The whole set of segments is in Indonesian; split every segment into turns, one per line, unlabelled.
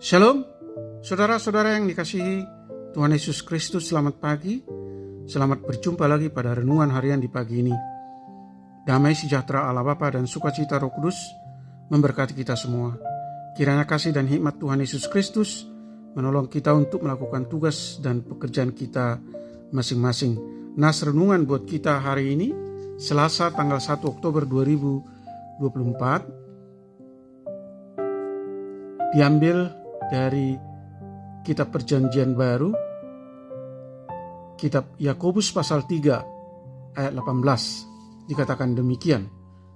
Shalom, saudara-saudara yang dikasihi Tuhan Yesus Kristus, selamat pagi. Selamat berjumpa lagi pada renungan harian di pagi ini. Damai sejahtera Allah Bapa dan sukacita Roh Kudus memberkati kita semua. Kiranya kasih dan hikmat Tuhan Yesus Kristus menolong kita untuk melakukan tugas dan pekerjaan kita masing-masing. Nas renungan buat kita hari ini, Selasa tanggal 1 Oktober 2024, diambil dari kitab Perjanjian Baru, kitab Yakobus pasal 3 ayat 18, dikatakan demikian,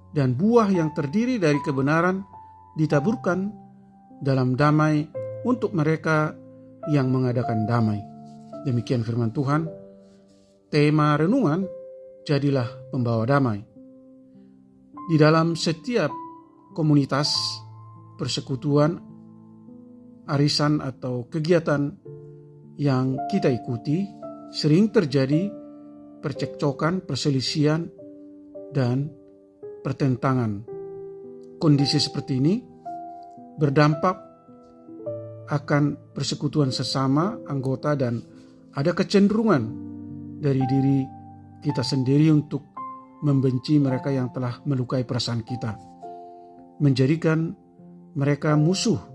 dan buah yang terdiri dari kebenaran ditaburkan dalam damai untuk mereka yang mengadakan damai. Demikian firman Tuhan. Tema renungan, jadilah pembawa damai. Di dalam setiap komunitas, persekutuan, arisan atau kegiatan yang kita ikuti, sering terjadi percekcokan, perselisihan, dan pertentangan. Kondisi seperti ini berdampak akan persekutuan sesama anggota dan ada kecenderungan dari diri kita sendiri untuk membenci mereka yang telah melukai perasaan kita, menjadikan mereka musuh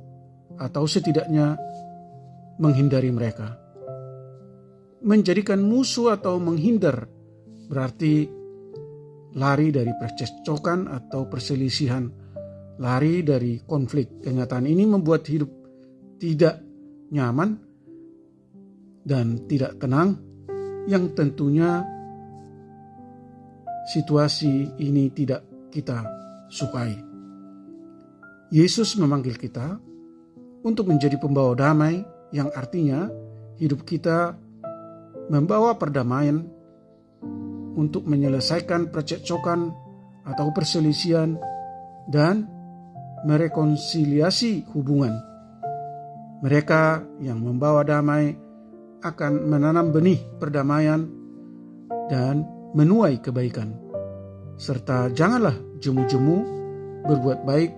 atau setidaknya menghindari mereka. Menjadikan musuh atau menghindar berarti lari dari percekcokan atau perselisihan, lari dari konflik. Kenyataan ini membuat hidup tidak nyaman dan tidak tenang, yang tentunya situasi ini tidak kita sukai. Yesus memanggil kita untuk menjadi pembawa damai, yang artinya hidup kita membawa perdamaian untuk menyelesaikan percekcokan atau perselisihan dan merekonsiliasi hubungan. Mereka yang membawa damai akan menanam benih perdamaian dan menuai kebaikan. Serta janganlah jemu-jemu berbuat baik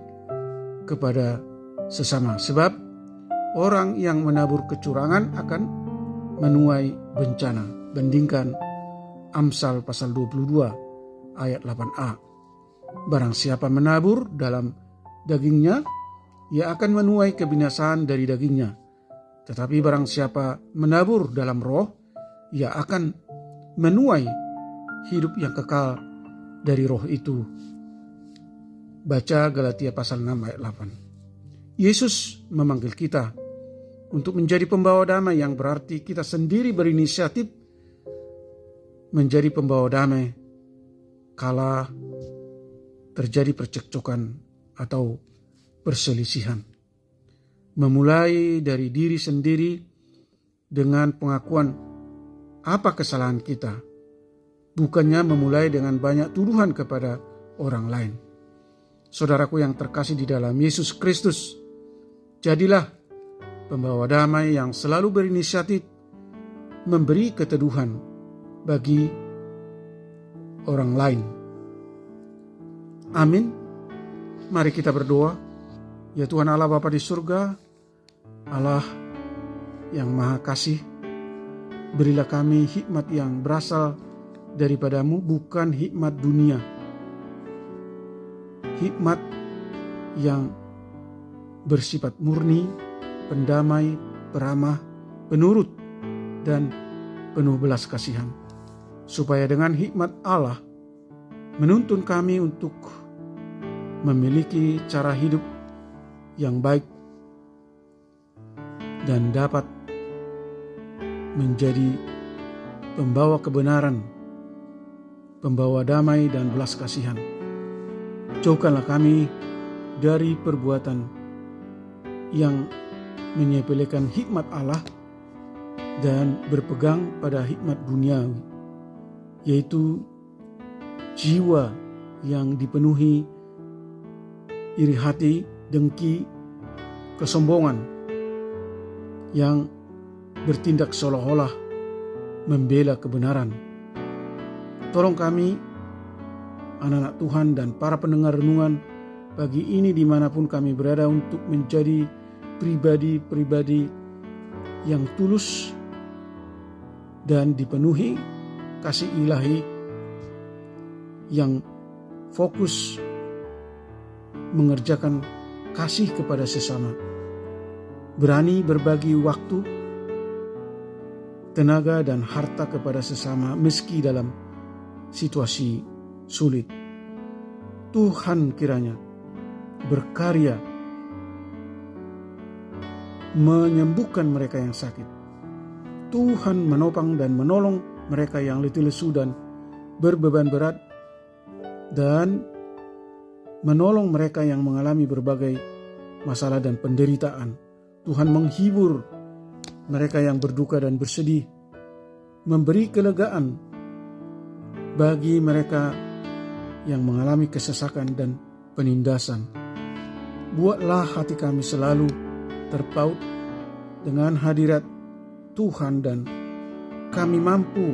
kepada sesama, sebab orang yang menabur kecurangan akan menuai bencana. Bandingkan Amsal pasal 22 ayat 8a. Barang siapa menabur dalam dagingnya, ia akan menuai kebinasaan dari dagingnya. Tetapi barang siapa menabur dalam roh, ia akan menuai hidup yang kekal dari roh itu. Baca Galatia pasal 6 ayat 8. Yesus memanggil kita untuk menjadi pembawa damai, yang berarti kita sendiri berinisiatif menjadi pembawa damai kala terjadi percekcokan atau perselisihan. Memulai dari diri sendiri dengan pengakuan apa kesalahan kita, bukannya memulai dengan banyak tuduhan kepada orang lain. Saudaraku yang terkasih di dalam Yesus Kristus, jadilah pembawa damai yang selalu berinisiatif memberi keteduhan bagi orang lain. Amin. Mari kita berdoa. Ya Tuhan Allah Bapa di surga, Allah yang Maha Kasih, berilah kami hikmat yang berasal daripadamu, bukan hikmat dunia. Hikmat yang bersifat murni, pendamai, peramah, penurut, dan penuh belas kasihan. Supaya dengan hikmat Allah menuntun kami untuk memiliki cara hidup yang baik dan dapat menjadi pembawa kebenaran, pembawa damai dan belas kasihan. Jauhkanlah kami dari perbuatan yang menyepelekan hikmat Allah dan berpegang pada hikmat duniawi, yaitu jiwa yang dipenuhi iri hati, dengki, kesombongan, yang bertindak seolah-olah membela kebenaran. Tolong kami, anak-anak Tuhan dan para pendengar renungan pagi ini dimanapun kami berada, untuk menjadi pribadi-pribadi yang tulus dan dipenuhi kasih ilahi yang fokus mengerjakan kasih kepada sesama, berani berbagi waktu, tenaga dan harta kepada sesama meski dalam situasi sulit. Tuhan kiranya berkarya menyembuhkan mereka yang sakit. Tuhan menopang dan menolong mereka yang letih lesu dan berbeban berat, dan menolong mereka yang mengalami berbagai masalah dan penderitaan. Tuhan menghibur mereka yang berduka dan bersedih, memberi kelegaan bagi mereka yang mengalami kesesakan dan penindasan. Buatlah hati kami selalu terpaut dengan hadirat Tuhan dan kami mampu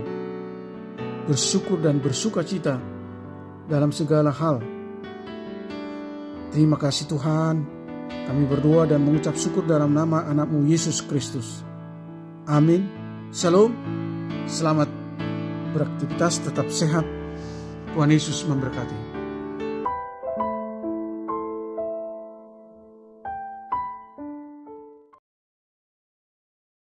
bersyukur dan bersukacita dalam segala hal. Terima kasih Tuhan, kami berdoa dan mengucap syukur dalam nama anak-Mu Yesus Kristus. Amin. Shalom. Selamat beraktivitas, tetap sehat. Tuhan Yesus memberkati.